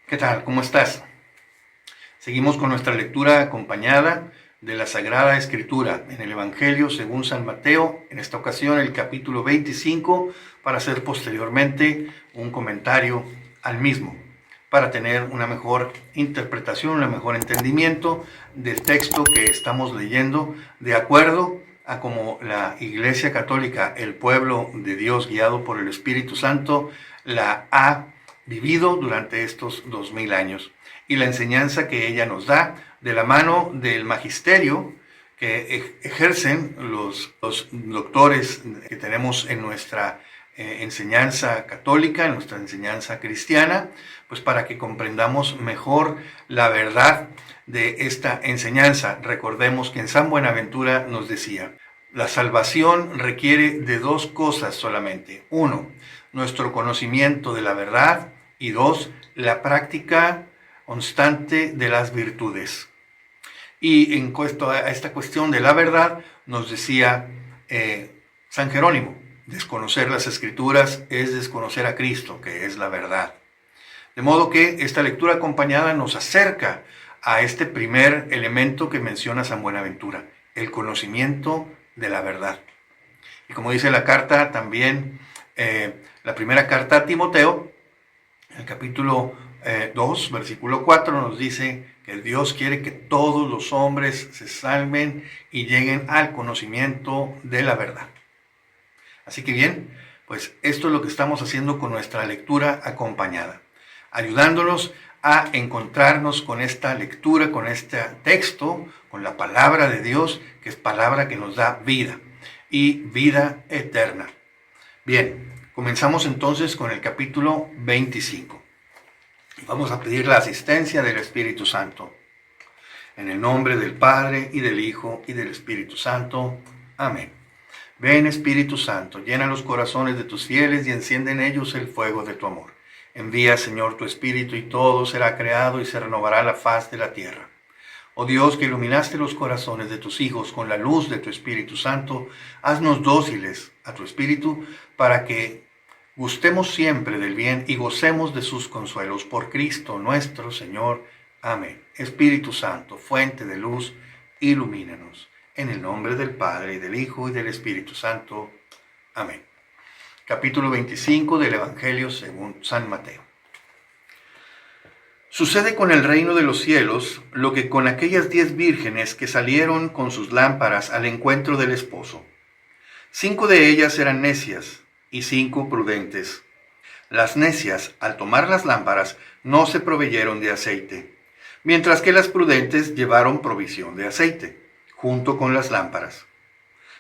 ¿Qué tal? ¿Cómo estás? Seguimos con nuestra lectura acompañada de la Sagrada Escritura en el Evangelio según San Mateo, en esta ocasión el capítulo 25, para hacer posteriormente un comentario al mismo, para tener una mejor interpretación, un mejor entendimiento del texto que estamos leyendo, de acuerdo a cómo la Iglesia Católica, el pueblo de Dios guiado por el Espíritu Santo, la ha vivido durante estos 2000 años, y la enseñanza que ella nos da de la mano del magisterio que ejercen los doctores que tenemos en nuestra enseñanza católica, en nuestra enseñanza cristiana, pues para que comprendamos mejor la verdad de esta enseñanza. Recordemos que en San Buenaventura nos decía: la salvación requiere de dos cosas solamente. Uno, nuestro conocimiento de la verdad, y dos, la práctica constante de las virtudes. Y en cuanto a esta cuestión de la verdad, nos decía San Jerónimo: desconocer las Escrituras es desconocer a Cristo, que es la verdad. De modo que esta lectura acompañada nos acerca a este primer elemento que menciona San Buenaventura, el conocimiento de la verdad. Y como dice la carta también, la primera carta a Timoteo, el capítulo 2, versículo 4, nos dice que Dios quiere que todos los hombres se salven y lleguen al conocimiento de la verdad. Así que bien, pues esto es lo que estamos haciendo con nuestra lectura acompañada, ayudándonos a encontrarnos con esta lectura, con este texto, con la palabra de Dios, que es palabra que nos da vida y vida eterna. Bien, comenzamos entonces con el capítulo 25. Vamos a pedir la asistencia del Espíritu Santo. En el nombre del Padre, y del Hijo, y del Espíritu Santo. Amén. Ven, Espíritu Santo, llena los corazones de tus fieles y enciende en ellos el fuego de tu amor. Envía, Señor, tu Espíritu y todo será creado y se renovará la faz de la tierra. Oh Dios, que iluminaste los corazones de tus hijos con la luz de tu Espíritu Santo, haznos dóciles a tu Espíritu para que gustemos siempre del bien y gocemos de sus consuelos. Por Cristo nuestro Señor. Amén. Espíritu Santo, fuente de luz, ilumínanos. En el nombre del Padre, y del Hijo, y del Espíritu Santo. Amén. Capítulo 25 del Evangelio según San Mateo. Sucede con el reino de los cielos lo que con aquellas 10 vírgenes que salieron con sus lámparas al encuentro del esposo. 5 de ellas eran necias y 5 prudentes. Las necias, al tomar las lámparas, no se proveyeron de aceite, mientras que las prudentes llevaron provisión de aceite, junto con las lámparas.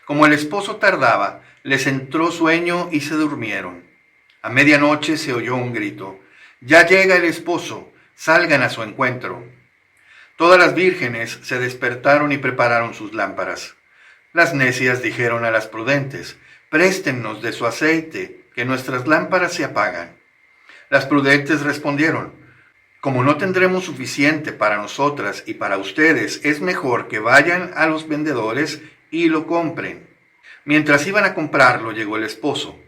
Como el esposo tardaba, les entró sueño y se durmieron. A medianoche se oyó un grito: «Ya llega el esposo, salgan a su encuentro». Todas las vírgenes se despertaron y prepararon sus lámparas. Las necias dijeron a las prudentes: «Préstennos de su aceite, que nuestras lámparas se apagan». Las prudentes respondieron: «Como no tendremos suficiente para nosotras y para ustedes, es mejor que vayan a los vendedores y lo compren». Mientras iban a comprarlo, llegó el esposo.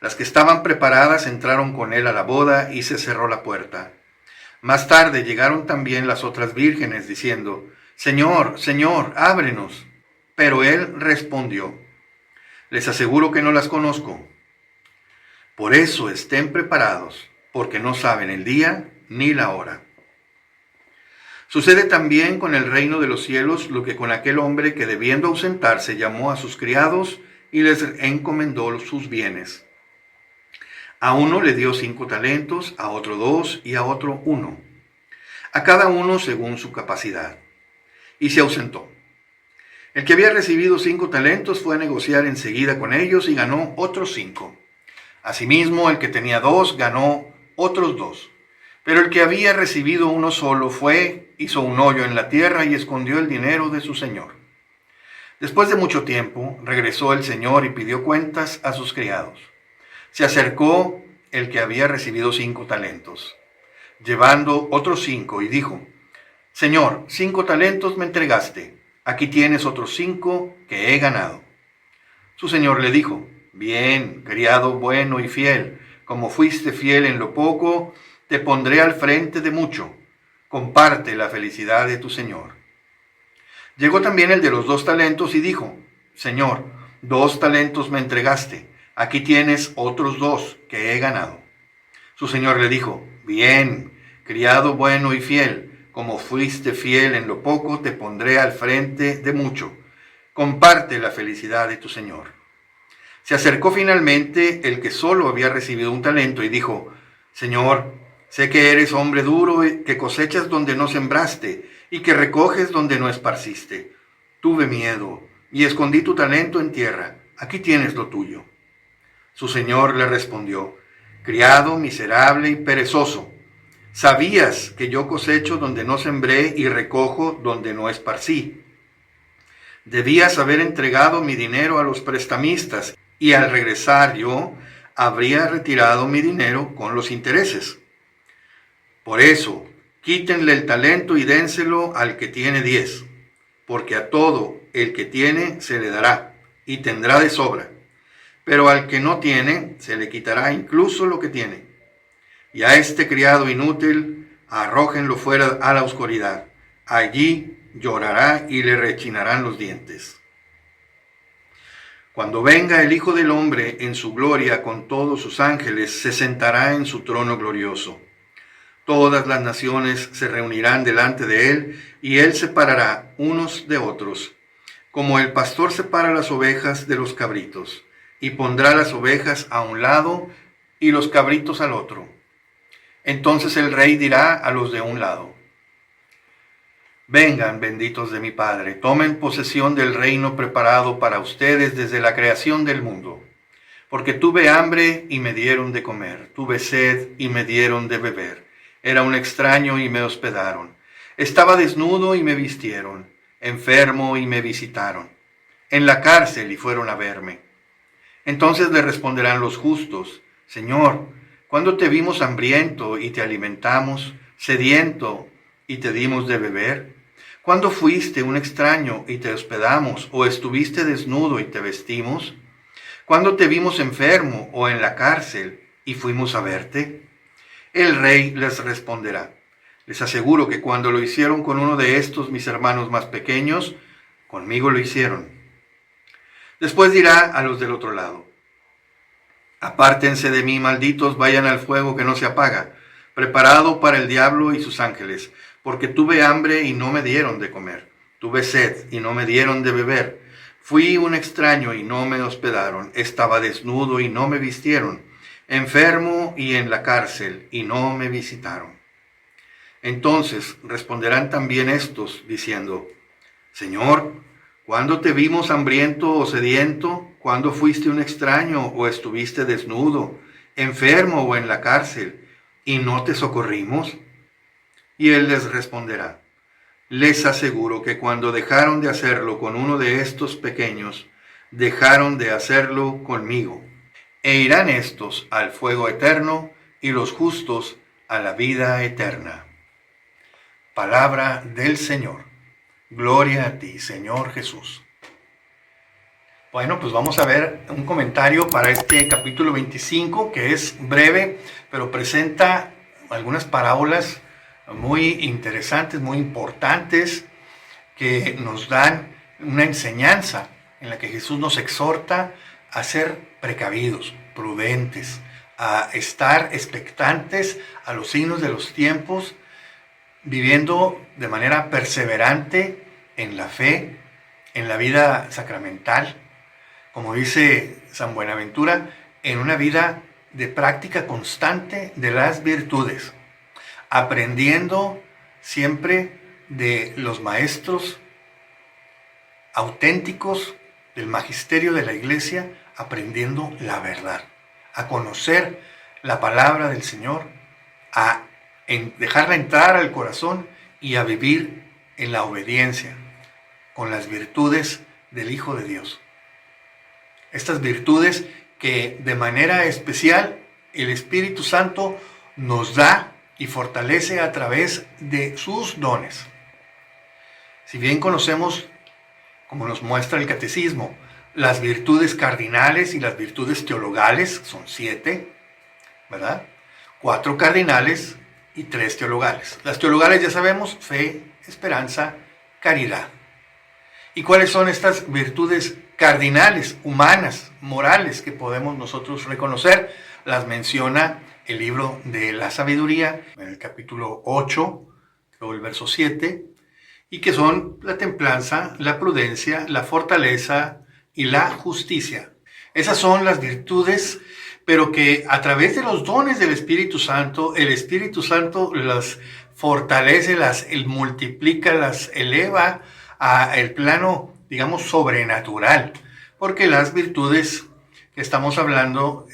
Las que estaban preparadas entraron con él a la boda y se cerró la puerta. Más tarde llegaron también las otras vírgenes diciendo: «Señor, Señor, ábrenos». Pero él respondió: «Les aseguro que no las conozco». Por eso estén preparados, porque no saben el día ni la hora. Sucede también con el reino de los cielos lo que con aquel hombre que, debiendo ausentarse, llamó a sus criados y les encomendó sus bienes. A uno le dio 5 talentos, a otro 2 y a otro 1, a cada uno según su capacidad, y se ausentó. El que había recibido 5 talentos fue a negociar enseguida con ellos y ganó otros 5. Asimismo, el que tenía 2 ganó otros 2. Pero el que había recibido uno solo fue, hizo un hoyo en la tierra y escondió el dinero de su señor. Después de mucho tiempo, regresó el señor y pidió cuentas a sus criados. Se acercó el que había recibido 5 talentos, llevando otros 5, y dijo: «Señor, 5 talentos me entregaste, aquí tienes otros 5 que he ganado». Su señor le dijo: «Bien, criado bueno y fiel, como fuiste fiel en lo poco, te pondré al frente de mucho. Comparte la felicidad de tu señor. Llegó también el de los 2 talentos y dijo, Señor, 2 talentos me entregaste. Aquí tienes otros 2 que he ganado. Su señor le dijo, bien, criado bueno y fiel, como fuiste fiel en lo poco, te pondré al frente de mucho. Comparte la felicidad de tu señor. Se acercó finalmente el que solo había recibido 1 talento y dijo, Señor, sé que eres hombre duro, que cosechas donde no sembraste y que recoges donde no esparciste. Tuve miedo y escondí tu talento en tierra. Aquí tienes lo tuyo. Su señor le respondió, criado, miserable y perezoso, sabías que yo cosecho donde no sembré y recojo donde no esparcí. Debías haber entregado mi dinero a los prestamistas y al regresar yo habría retirado mi dinero con los intereses. Por eso, quítenle el talento y dénselo al que tiene 10, porque a todo el que tiene se le dará y tendrá de sobra. Pero al que no tiene, se le quitará incluso lo que tiene. Y a este criado inútil, arrójenlo fuera a la oscuridad. Allí llorará y le rechinarán los dientes. Cuando venga el Hijo del Hombre en su gloria con todos sus ángeles, se sentará en su trono glorioso. Todas las naciones se reunirán delante de él, y él separará unos de otros, como el pastor separa las ovejas de los cabritos, y pondrá las ovejas a un lado y los cabritos al otro. Entonces el rey dirá a los de un lado, vengan, benditos de mi Padre, tomen posesión del reino preparado para ustedes desde la creación del mundo. Porque tuve hambre y me dieron de comer, tuve sed y me dieron de beber, era un extraño y me hospedaron, estaba desnudo y me vistieron, enfermo y me visitaron, en la cárcel y fueron a verme. Entonces le responderán los justos, Señor, ¿cuándo te vimos hambriento y te alimentamos, sediento y te dimos de beber? ¿Cuándo fuiste un extraño y te hospedamos, o estuviste desnudo y te vestimos? ¿Cuándo te vimos enfermo o en la cárcel y fuimos a verte? El rey les responderá, les aseguro que cuando lo hicieron con uno de estos mis hermanos más pequeños, conmigo lo hicieron. Después dirá a los del otro lado, apártense de mí, malditos, vayan al fuego que no se apaga, preparado para el diablo y sus ángeles, porque tuve hambre y no me dieron de comer, tuve sed y no me dieron de beber, fui un extraño y no me hospedaron, estaba desnudo y no me vistieron, enfermo y en la cárcel y no me visitaron. Entonces responderán también estos, diciendo, Señor, ¿cuándo te vimos hambriento o sediento? ¿Cuándo fuiste un extraño o estuviste desnudo, enfermo o en la cárcel, y no te socorrimos? Y él les responderá, les aseguro que cuando dejaron de hacerlo con uno de estos pequeños, dejaron de hacerlo conmigo. E irán estos al fuego eterno y los justos a la vida eterna. Palabra del Señor. Gloria a ti, Señor Jesús. Bueno, pues vamos a ver un comentario para este capítulo 25, que es breve, pero presenta algunas parábolas muy interesantes, muy importantes, que nos dan una enseñanza en la que Jesús nos exhorta a ser precavidos, prudentes, a estar expectantes a los signos de los tiempos, viviendo de manera perseverante en la fe, en la vida sacramental, como dice San Buenaventura, en una vida de práctica constante de las virtudes, aprendiendo siempre de los maestros auténticos del magisterio de la Iglesia, aprendiendo la verdad, a conocer la palabra del Señor, a dejarla entrar al corazón y a vivir en la obediencia, con las virtudes del Hijo de Dios. Estas virtudes que de manera especial el Espíritu Santo nos da y fortalece a través de sus dones. Si bien conocemos, como nos muestra el Catecismo, las virtudes cardinales y las virtudes teologales, son 7, ¿verdad? 4 cardinales y 3 teologales. Las teologales ya sabemos: fe, esperanza, caridad. ¿Y cuáles son estas virtudes cardinales, humanas, morales, que podemos nosotros reconocer? Las menciona el libro de la sabiduría, en el capítulo 8, luego el verso 7, y que son la templanza, la prudencia, la fortaleza y la justicia. Esas son las virtudes, pero que a través de los dones del Espíritu Santo, el Espíritu Santo las fortalece, las multiplica, las eleva a el plano, digamos, sobrenatural, porque las virtudes que estamos hablando,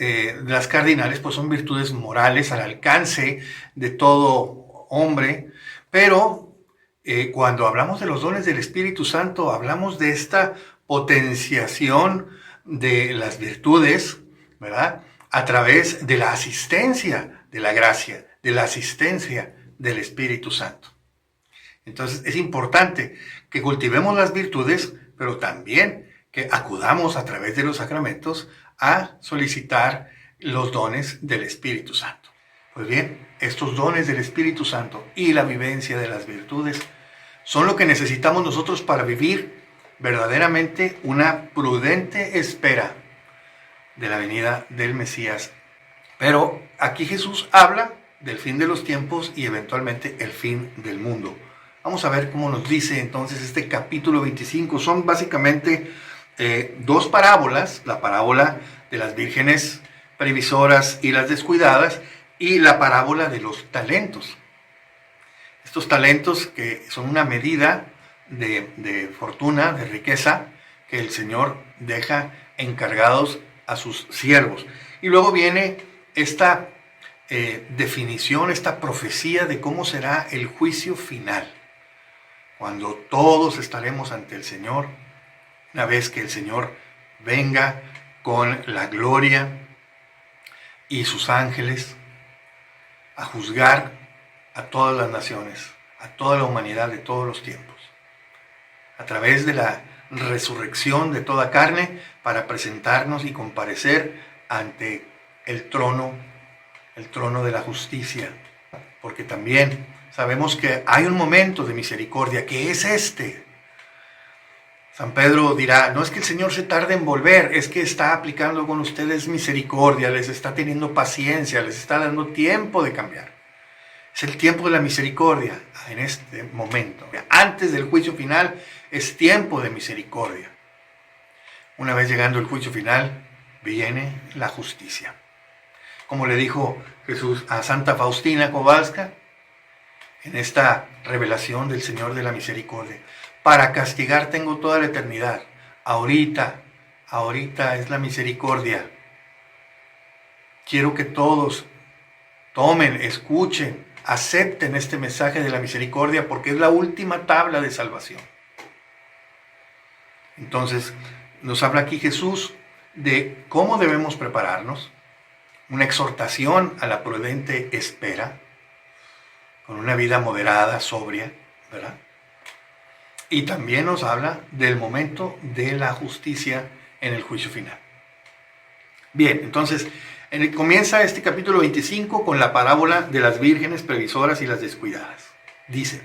las cardinales, pues son virtudes morales al alcance de todo hombre, pero cuando hablamos de los dones del Espíritu Santo, hablamos de esta potenciación de las virtudes, ¿verdad? A través de la asistencia de la gracia, de la asistencia del Espíritu Santo. Entonces es importante que cultivemos las virtudes, pero también que acudamos a través de los sacramentos a solicitar los dones del Espíritu Santo. Pues bien, estos dones del Espíritu Santo y la vivencia de las virtudes son lo que necesitamos nosotros para vivir verdaderamente una prudente espera de la venida del Mesías. Pero aquí Jesús habla del fin de los tiempos y eventualmente el fin del mundo. Vamos a ver cómo nos dice entonces este capítulo 25. Son básicamente dos parábolas: la parábola de las vírgenes previsoras y las descuidadas, y la parábola de los talentos. Estos talentos que son una medida de fortuna, de riqueza, que el Señor deja encargados a sus siervos. Y luego viene esta definición, esta profecía de cómo será el juicio final, cuando todos estaremos ante el Señor, una vez que el Señor venga con la gloria y sus ángeles a juzgar a todas las naciones, a toda la humanidad de todos los tiempos, a través de la resurrección de toda carne, para presentarnos y comparecer ante el trono de la justicia. Porque también sabemos que hay un momento de misericordia, que es este. San Pedro dirá: no es que el Señor se tarde en volver, es que está aplicando con ustedes misericordia, les está teniendo paciencia, les está dando tiempo de cambiar. Es el tiempo de la misericordia en este momento. Antes del juicio final es tiempo de misericordia. Una vez llegando el juicio final, viene la justicia. Como le dijo Jesús a Santa Faustina Kowalska en esta revelación del Señor de la Misericordia: para castigar tengo toda la eternidad. Ahorita es la misericordia. Quiero que todos tomen, escuchen, acepten este mensaje de la misericordia, porque es la última tabla de salvación. Entonces, nos habla aquí Jesús de cómo debemos prepararnos, una exhortación a la prudente espera, con una vida moderada, sobria, ¿verdad? Y también nos habla del momento de la justicia en el juicio final. Bien, entonces, comienza este capítulo 25 con la parábola de las vírgenes previsoras y las descuidadas. Dice: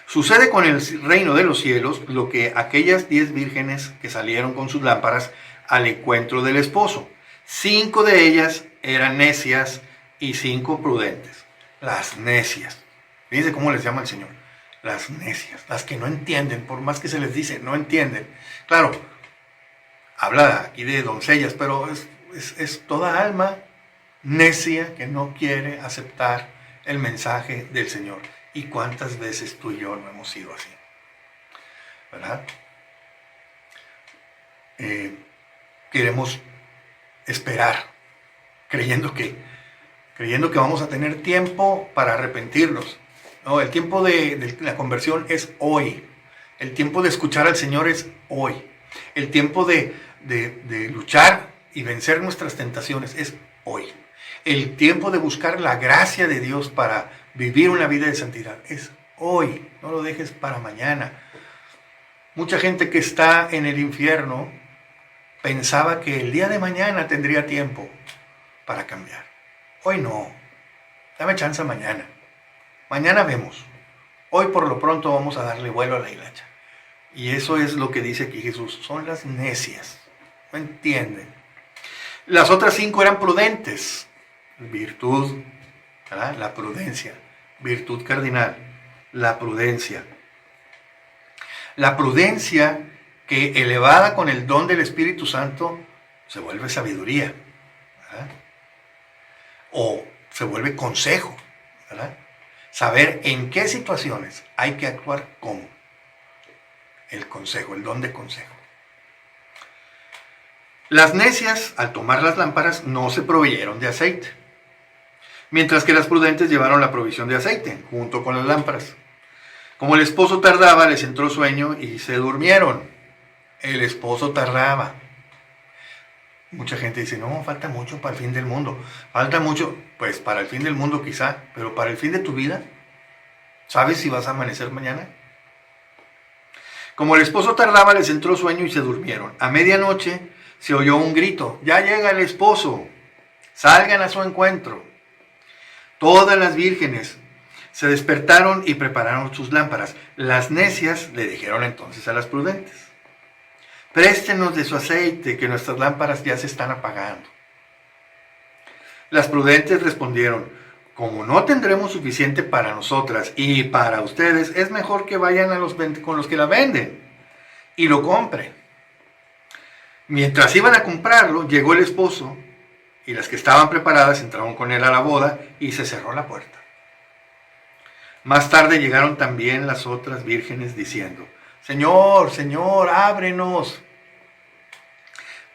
sucede con el reino de los cielos lo que aquellas 10 vírgenes que salieron con sus lámparas al encuentro del esposo. 5 de ellas eran necias y 5 prudentes. Las necias. Fíjense cómo les llama el Señor. Las necias, las que no entienden, por más que se les dice, no entienden. Claro, habla aquí de doncellas, pero es toda alma necia que no quiere aceptar el mensaje del Señor. ¿Y cuántas veces tú y yo no hemos sido así? ¿Verdad? Queremos esperar, creyendo que vamos a tener tiempo para arrepentirnos. No, el tiempo de la conversión es hoy. El tiempo de escuchar al Señor es hoy. El tiempo de luchar y vencer nuestras tentaciones es hoy. El tiempo de buscar la gracia de Dios para vivir una vida de santidad es hoy. No lo dejes para mañana. Mucha gente que está en el infierno pensaba que el día de mañana tendría tiempo para cambiar. Hoy no. Dame chance mañana. Mañana vemos. Hoy por lo pronto vamos a darle vuelo a la hilacha. Y eso es lo que dice aquí Jesús. Son las necias. No entienden. Las otras 5 eran prudentes. Virtud, ¿verdad? La prudencia. Virtud cardinal. La prudencia. La prudencia que elevada con el don del Espíritu Santo se vuelve sabiduría, ¿verdad? O se vuelve consejo, ¿verdad? Saber en qué situaciones hay que actuar como. El consejo, el don de consejo. Las necias, al tomar las lámparas, no se proveyeron de aceite, mientras que las prudentes llevaron la provisión de aceite, junto con las lámparas. Como el esposo tardaba, les entró sueño y se durmieron. El esposo tardaba. Mucha gente dice, no, falta mucho para el fin del mundo. Falta mucho, pues para el fin del mundo quizá, pero para el fin de tu vida, ¿sabes si vas a amanecer mañana? Como el esposo tardaba, les entró sueño y se durmieron. A medianoche se oyó un grito, ya llega el esposo, salgan a su encuentro. Todas las vírgenes se despertaron y prepararon sus lámparas. Las necias le dijeron entonces a las prudentes, préstenos de su aceite, que nuestras lámparas ya se están apagando. Las prudentes respondieron, como no tendremos suficiente para nosotras y para ustedes, es mejor que vayan con los que la venden y lo compren. Mientras iban a comprarlo, llegó el esposo y las que estaban preparadas entraron con él a la boda y se cerró la puerta. Más tarde llegaron también las otras vírgenes diciendo, Señor, Señor, ábrenos.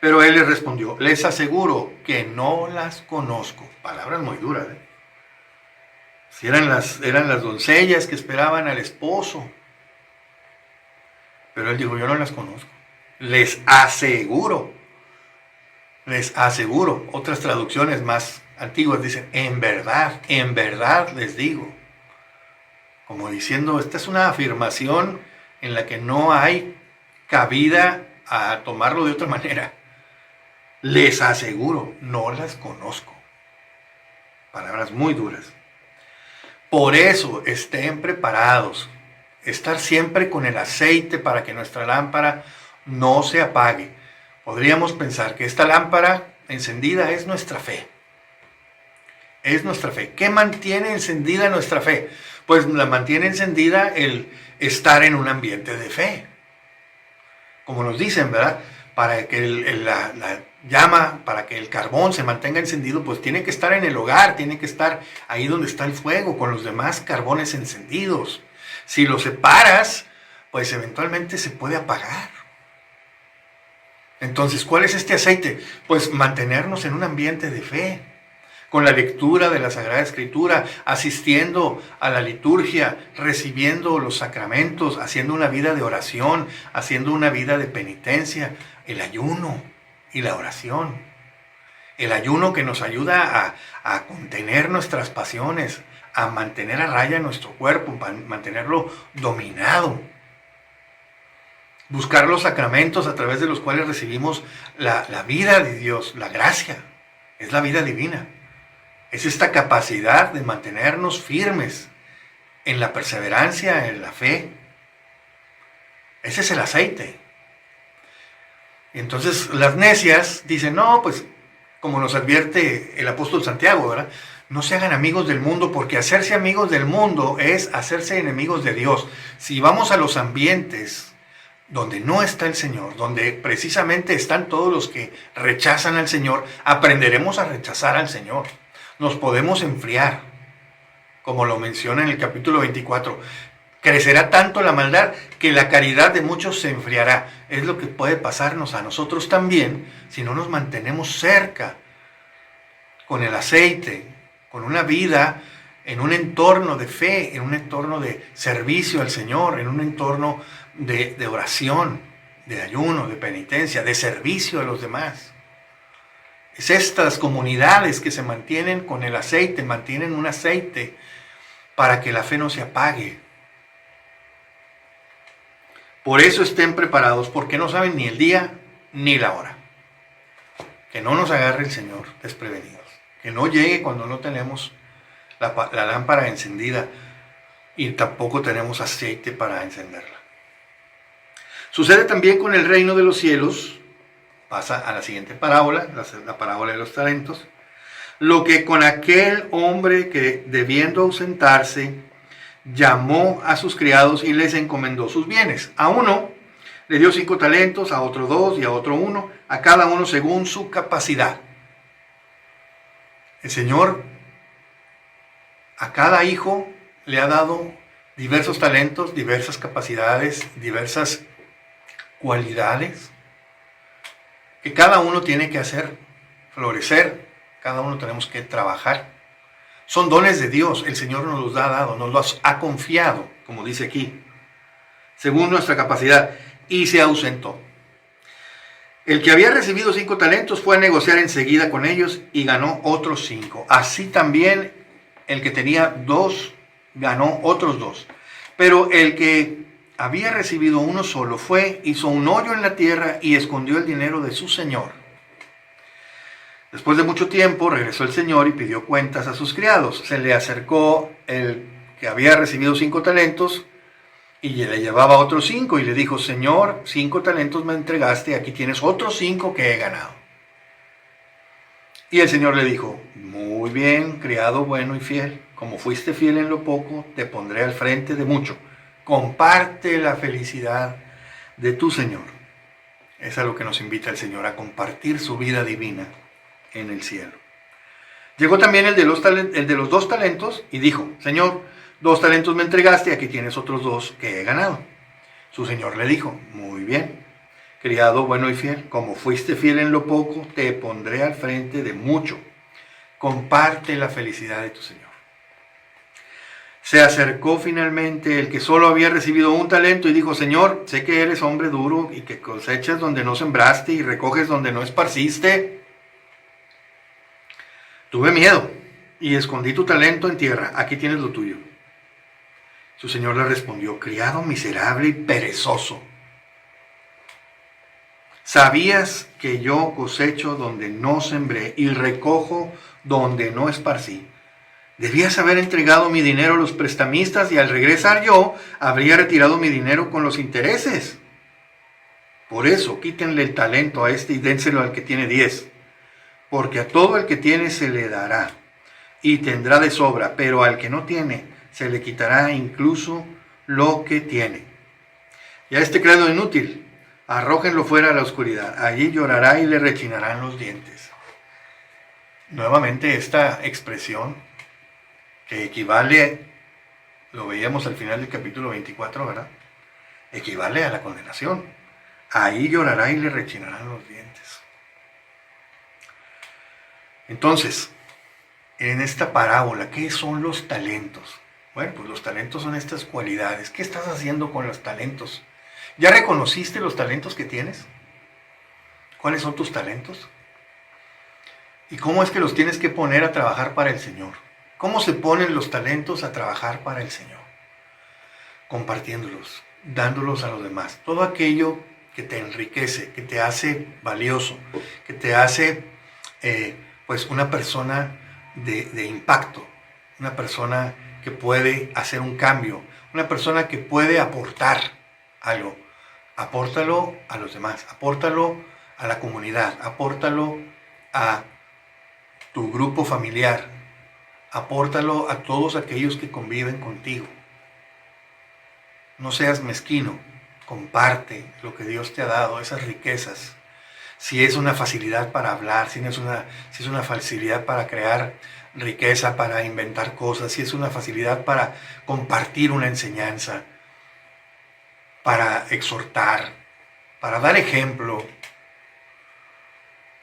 Pero él les respondió, les aseguro que no las conozco. Palabras muy duras, ¿eh? Si eran las doncellas que esperaban al esposo. Pero él dijo, yo no las conozco. Les aseguro. Les aseguro. Otras traducciones más antiguas dicen, en verdad les digo. Como diciendo, esta es una afirmación en la que no hay cabida a tomarlo de otra manera. Les aseguro, no las conozco. Palabras muy duras. Por eso estén preparados. Estar siempre con el aceite para que nuestra lámpara no se apague. Podríamos pensar que esta lámpara encendida es nuestra fe. Es nuestra fe. ¿Qué mantiene encendida nuestra fe? Pues la mantiene encendida el estar en un ambiente de fe. Como nos dicen, ¿verdad? Para que la llama, para que el carbón se mantenga encendido, pues tiene que estar en el hogar, tiene que estar ahí donde está el fuego, con los demás carbones encendidos. Si lo separas, pues eventualmente se puede apagar. Entonces, ¿cuál es este aceite? Pues mantenernos en un ambiente de fe, con la lectura de la Sagrada Escritura, asistiendo a la liturgia, recibiendo los sacramentos, haciendo una vida de oración, haciendo una vida de penitencia, el ayuno y la oración. El ayuno que nos ayuda a contener nuestras pasiones, a mantener a raya nuestro cuerpo, mantenerlo dominado. Buscar los sacramentos a través de los cuales recibimos la vida de Dios, la gracia, es la vida divina. Es esta capacidad de mantenernos firmes en la perseverancia, en la fe. Ese es el aceite. Entonces las necias dicen, no, pues como nos advierte el apóstol Santiago, ¿verdad? No se hagan amigos del mundo, porque hacerse amigos del mundo es hacerse enemigos de Dios. Si vamos a los ambientes donde no está el Señor, donde precisamente están todos los que rechazan al Señor, aprenderemos a rechazar al Señor. Nos podemos enfriar, como lo menciona en el capítulo 24. Crecerá tanto la maldad que la caridad de muchos se enfriará. Es lo que puede pasarnos a nosotros también si no nos mantenemos cerca con el aceite, con una vida en un entorno de fe, en un entorno de servicio al Señor, en un entorno de oración, de ayuno, de penitencia, de servicio a los demás. Es estas comunidades que se mantienen con el aceite, mantienen un aceite para que la fe no se apague. Por eso estén preparados, porque no saben ni el día ni la hora. Que no nos agarre el Señor desprevenidos. Que no llegue cuando no tenemos la lámpara encendida. y tampoco tenemos aceite para encenderla. Sucede también con el reino de los cielos. Pasa a la siguiente parábola, la parábola de los talentos. Lo que con aquel hombre que, debiendo ausentarse, llamó a sus criados y les encomendó sus bienes. A uno le dio 5 talentos, a otro 2 y a otro 1, a cada uno según su capacidad. El Señor a cada hijo le ha dado diversos talentos, diversas capacidades, diversas cualidades que cada uno tiene que hacer florecer, cada uno tenemos que trabajar. Son dones de Dios, el Señor nos los ha dado, nos los ha confiado, como dice aquí, según nuestra capacidad, y se ausentó. El que había recibido 5 talentos fue a negociar enseguida con ellos y ganó otros 5. Así también el que tenía 2 ganó otros 2. Pero el que había recibido uno solo fue, hizo un hoyo en la tierra y escondió el dinero de su señor. Después de mucho tiempo regresó el señor y pidió cuentas a sus criados. Se le acercó el que había recibido 5 talentos y le llevaba otros 5 y le dijo: Señor, 5 talentos me entregaste, aquí tienes otros 5 que he ganado. Y el Señor le dijo: muy bien, criado bueno y fiel, como fuiste fiel en lo poco, te pondré al frente de mucho. Comparte la felicidad de tu Señor. Es a lo que nos invita el Señor, a compartir su vida divina en el cielo. Llegó también el de los 2 talentos y dijo: Señor, 2 talentos me entregaste, aquí tienes otros 2 que he ganado. Su señor le dijo: muy bien, criado bueno y fiel, como fuiste fiel en lo poco, te pondré al frente de mucho. Comparte la felicidad de tu Señor. Se acercó finalmente el que solo había recibido 1 talento y dijo: Señor, sé que eres hombre duro y que cosechas donde no sembraste y recoges donde no esparciste. Tuve miedo y escondí tu talento en tierra, aquí tienes lo tuyo. Su señor le respondió: criado miserable y perezoso. ¿Sabías que yo cosecho donde no sembré y recojo donde no esparcí? Debías haber entregado mi dinero a los prestamistas y al regresar yo habría retirado mi dinero con los intereses. Por eso, quítenle el talento a este y dénselo al que tiene 10. Porque a todo el que tiene se le dará y tendrá de sobra, pero al que no tiene se le quitará incluso lo que tiene. Y a este credo inútil, arrójenlo fuera a la oscuridad. Allí llorará y le rechinarán los dientes. Nuevamente esta expresión que equivale, lo veíamos al final del capítulo 24, ¿verdad? Equivale a la condenación. Ahí llorará y le rechinarán los dientes. Entonces, en esta parábola, ¿qué son los talentos? Bueno, pues los talentos son estas cualidades. ¿Qué estás haciendo con los talentos? ¿Ya reconociste los talentos que tienes? ¿Cuáles son tus talentos? ¿Y cómo es que los tienes que poner a trabajar para el Señor? ¿Cómo se ponen los talentos a trabajar para el Señor? Compartiéndolos, dándolos a los demás. Todo aquello que te enriquece, que te hace valioso, que te hace pues una persona de impacto, una persona que puede hacer un cambio, una persona que puede aportar algo. Apórtalo a los demás, apórtalo a la comunidad, apórtalo a tu grupo familiar, apórtalo a todos aquellos que conviven contigo. No seas mezquino, comparte lo que Dios te ha dado, esas riquezas. Si es una facilidad para hablar, si es una facilidad para crear riqueza, para inventar cosas, si es una facilidad para compartir una enseñanza, para exhortar, para dar ejemplo,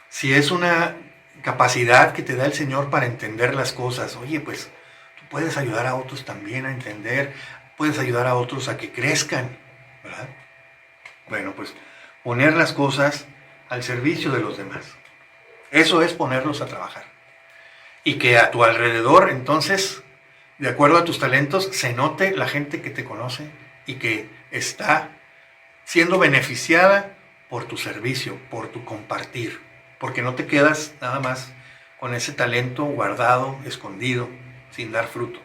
si es una capacidad que te da el Señor para entender las cosas, oye, pues tú puedes ayudar a otros también a entender, puedes ayudar a otros a que crezcan, ¿verdad? Bueno, pues poner las cosas al servicio de los demás. Eso es ponerlos a trabajar. Y que a tu alrededor, entonces, de acuerdo a tus talentos, se note la gente que te conoce y que está siendo beneficiada por tu servicio, por tu compartir. Porque no te quedas nada más con ese talento guardado, escondido, sin dar fruto.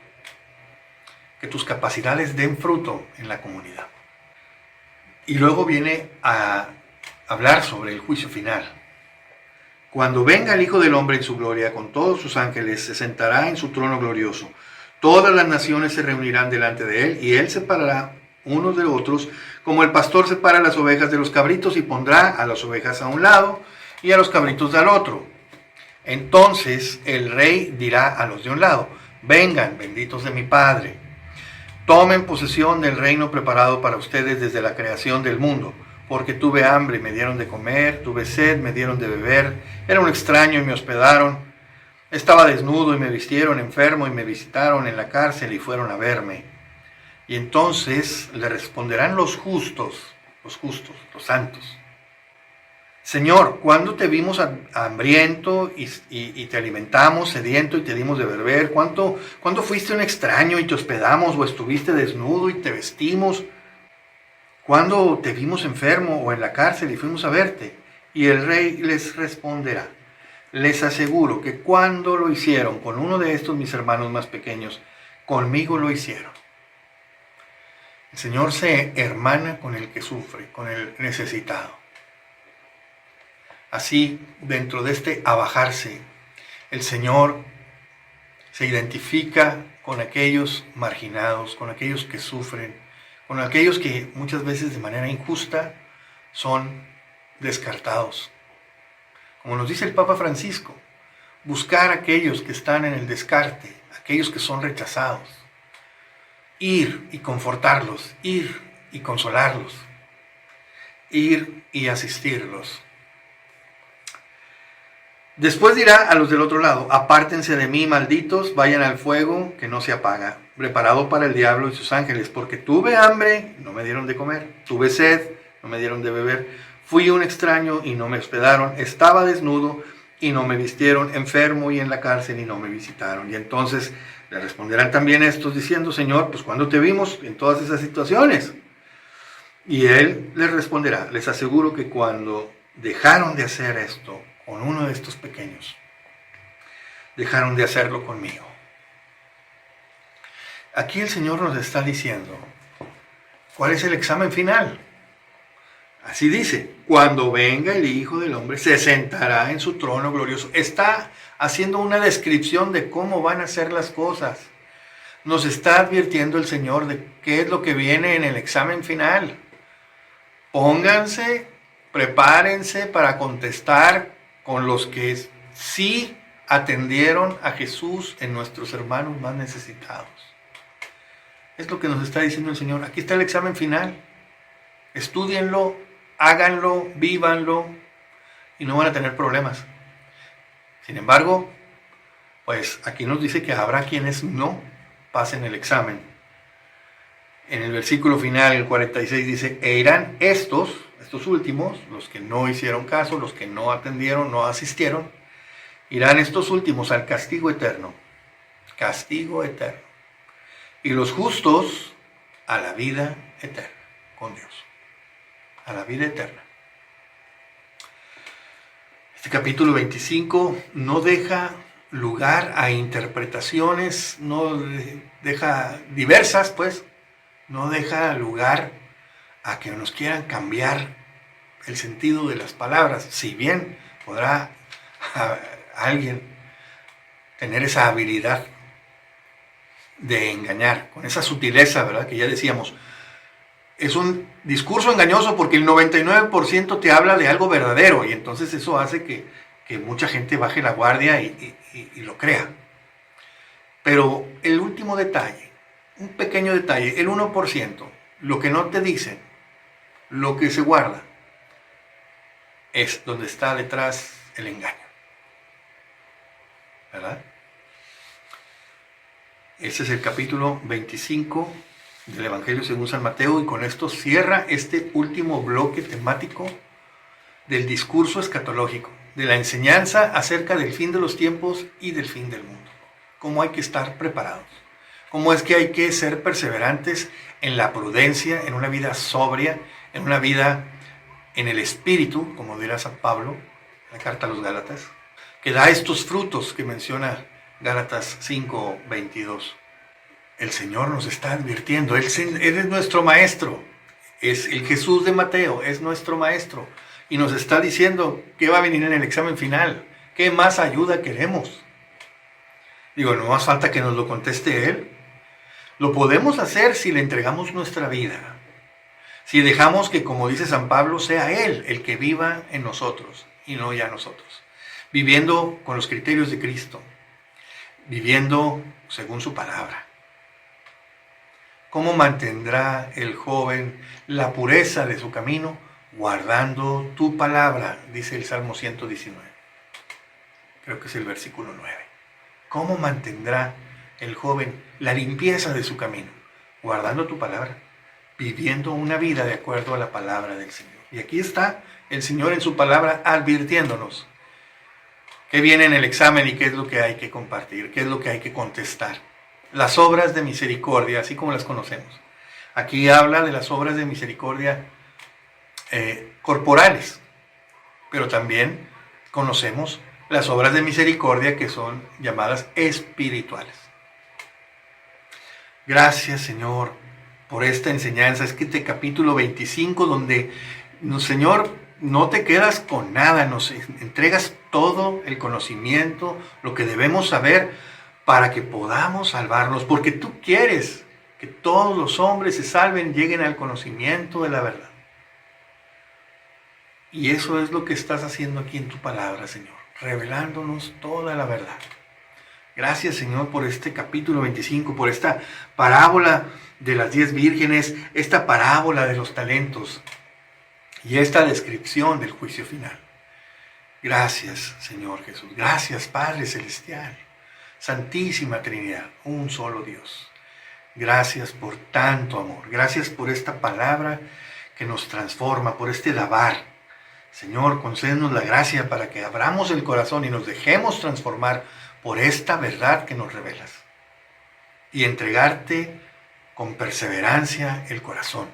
que tus capacidades den fruto en la comunidad. Y luego viene a hablar sobre el juicio final. Cuando venga el Hijo del Hombre en su gloria con todos sus ángeles, se sentará en su trono glorioso. Todas las naciones se reunirán delante de él y él separará unos de otros, como el pastor separa las ovejas de los cabritos, y pondrá a las ovejas a un lado y a los cabritos al otro. Entonces el rey dirá a los de un lado: vengan, benditos de mi Padre, tomen posesión del reino preparado para ustedes desde la creación del mundo, porque tuve hambre y me dieron de comer, tuve sed, me dieron de beber, era un extraño y me hospedaron, estaba desnudo y me vistieron, enfermo y me visitaron, en la cárcel y fueron a verme. Y entonces le responderán los justos, los santos: Señor, ¿cuándo te vimos hambriento y te alimentamos, sediento y te dimos de beber? ¿Cuándo fuiste un extraño y te hospedamos, o estuviste desnudo y te vestimos? ¿Cuándo te vimos enfermo o en la cárcel y fuimos a verte? Y el rey les responderá: les aseguro que cuando lo hicieron con uno de estos mis hermanos más pequeños, conmigo lo hicieron. El Señor se hermana con el que sufre, con el necesitado. Así, dentro de este abajarse, el Señor se identifica con aquellos marginados, con aquellos que sufren, con aquellos que muchas veces de manera injusta son descartados. Como nos dice el Papa Francisco, buscar a aquellos que están en el descarte, aquellos que son rechazados, ir y confortarlos, ir y consolarlos, ir y asistirlos. Después dirá a los del otro lado: apártense de mí, malditos, vayan al fuego que no se apaga, preparado para el diablo y sus ángeles, porque tuve hambre, no me dieron de comer, tuve sed, no me dieron de beber, fui un extraño y no me hospedaron, estaba desnudo y no me vistieron, enfermo y en la cárcel y no me visitaron. Y entonces le responderán también estos diciendo: Señor, pues ¿cuándo te vimos en todas esas situaciones? Y él les responderá: les aseguro que cuando dejaron de hacer esto con uno de estos pequeños, dejaron de hacerlo conmigo. Aquí el Señor nos está diciendo cuál es el examen final. Así dice: cuando venga el Hijo del Hombre, se sentará en su trono glorioso. Está haciendo una descripción de cómo van a ser las cosas. Nos está advirtiendo el Señor de qué es lo que viene en el examen final. Pónganse, prepárense para contestar con los que sí atendieron a Jesús en nuestros hermanos más necesitados. Es lo que nos está diciendo el Señor. Aquí está el examen final. Estúdienlo, háganlo, vívanlo y no van a tener problemas. Sin embargo, pues aquí nos dice que habrá quienes no pasen el examen. En el versículo final, el 46, dice: e irán estos últimos, los que no hicieron caso, los que no atendieron, no asistieron, irán estos últimos al castigo eterno. Castigo eterno. Y los justos a la vida eterna con Dios. A la vida eterna. Este capítulo 25 no deja lugar a interpretaciones, no deja diversas, pues, no deja lugar a que nos quieran cambiar el sentido de las palabras. Si bien podrá alguien tener esa habilidad de engañar, con esa sutileza, ¿verdad? Que ya decíamos, es un discurso engañoso porque el 99% te habla de algo verdadero, y entonces eso hace que mucha gente baje la guardia y lo crea. Pero el último detalle, un pequeño detalle, el 1%, lo que no te dicen, lo que se guarda, es donde está detrás el engaño. ¿Verdad? Ese es el capítulo 25 del Evangelio según San Mateo, y con esto cierra este último bloque temático del discurso escatológico, de la enseñanza acerca del fin de los tiempos y del fin del mundo. Cómo hay que estar preparados, cómo es que hay que ser perseverantes en la prudencia, en una vida sobria, en una vida en el Espíritu, como dirá San Pablo, en la carta a los Gálatas, que da estos frutos que menciona Gálatas 5:22. el Señor nos está advirtiendo. Él es nuestro maestro. Es el Jesús de Mateo, es nuestro maestro. Y nos está diciendo qué va a venir en el examen final. ¿Qué más ayuda queremos? Digo, no más falta que nos lo conteste Él. Lo podemos hacer si le entregamos nuestra vida. Si dejamos que, como dice San Pablo, sea Él el que viva en nosotros y no ya nosotros. Viviendo con los criterios de Cristo. Viviendo según su palabra. ¿Cómo mantendrá el joven la pureza de su camino? Guardando tu palabra, dice el Salmo 119. Creo que es el versículo 9. ¿Cómo mantendrá el joven la limpieza de su camino? Guardando tu palabra, viviendo una vida de acuerdo a la palabra del Señor. Y aquí está el Señor en su palabra advirtiéndonos qué viene en el examen y qué es lo que hay que compartir, qué es lo que hay que contestar. Las obras de misericordia, así como las conocemos. Aquí habla de las obras de misericordia corporales, pero también conocemos las obras de misericordia que son llamadas espirituales. Gracias, Señor, por esta enseñanza. Es que este capítulo 25, donde, Señor, no te quedas con nada, nos entregas todo el conocimiento, lo que debemos saber, para que podamos salvarnos, porque tú quieres que todos los hombres se salven, lleguen al conocimiento de la verdad. Y eso es lo que estás haciendo aquí en tu palabra, Señor, revelándonos toda la verdad. Gracias, Señor, por este capítulo 25, por esta parábola de las 10 vírgenes, esta parábola de los talentos y esta descripción del juicio final. Gracias, Señor Jesús. Gracias, Padre Celestial. Santísima Trinidad, un solo Dios. Gracias por tanto amor. Gracias por esta palabra que nos transforma, por este lavar. Señor, concédenos la gracia para que abramos el corazón y nos dejemos transformar por esta verdad que nos revelas. Y entregarte con perseverancia el corazón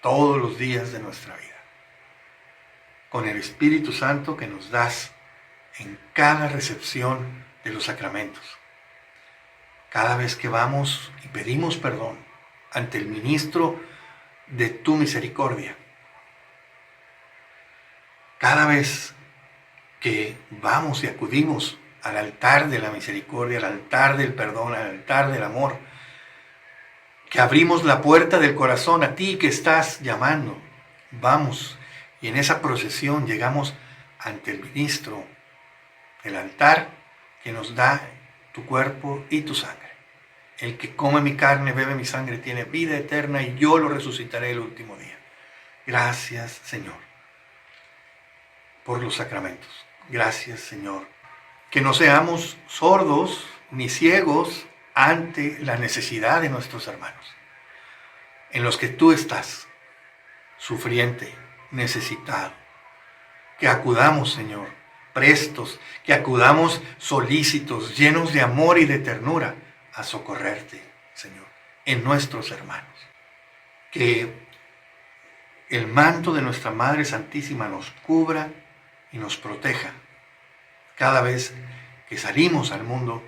todos los días de nuestra vida. Con el Espíritu Santo que nos das en cada recepción de los sacramentos. Cada vez que vamos y pedimos perdón ante el ministro de tu misericordia. Cada vez que vamos y acudimos al altar de la misericordia, al altar del perdón, al altar del amor, que abrimos la puerta del corazón a ti que estás llamando, vamos y en esa procesión llegamos ante el ministro del altar que nos da tu cuerpo y tu sangre. El que come mi carne, bebe mi sangre, tiene vida eterna y yo lo resucitaré el último día. Gracias, Señor, por los sacramentos. Gracias, Señor. Que no seamos sordos ni ciegos ante la necesidad de nuestros hermanos, en los que tú estás, sufriente, necesitado. Que acudamos, Señor, prestos, que acudamos solícitos, llenos de amor y de ternura, a socorrerte, Señor, en nuestros hermanos. Que el manto de nuestra Madre Santísima nos cubra y nos proteja cada vez que salimos al mundo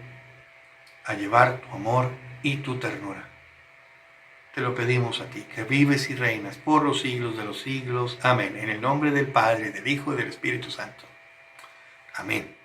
a llevar tu amor y tu ternura. Te lo pedimos a ti, que vives y reinas por los siglos de los siglos. Amén. En el nombre del Padre, del Hijo y del Espíritu Santo. Amén.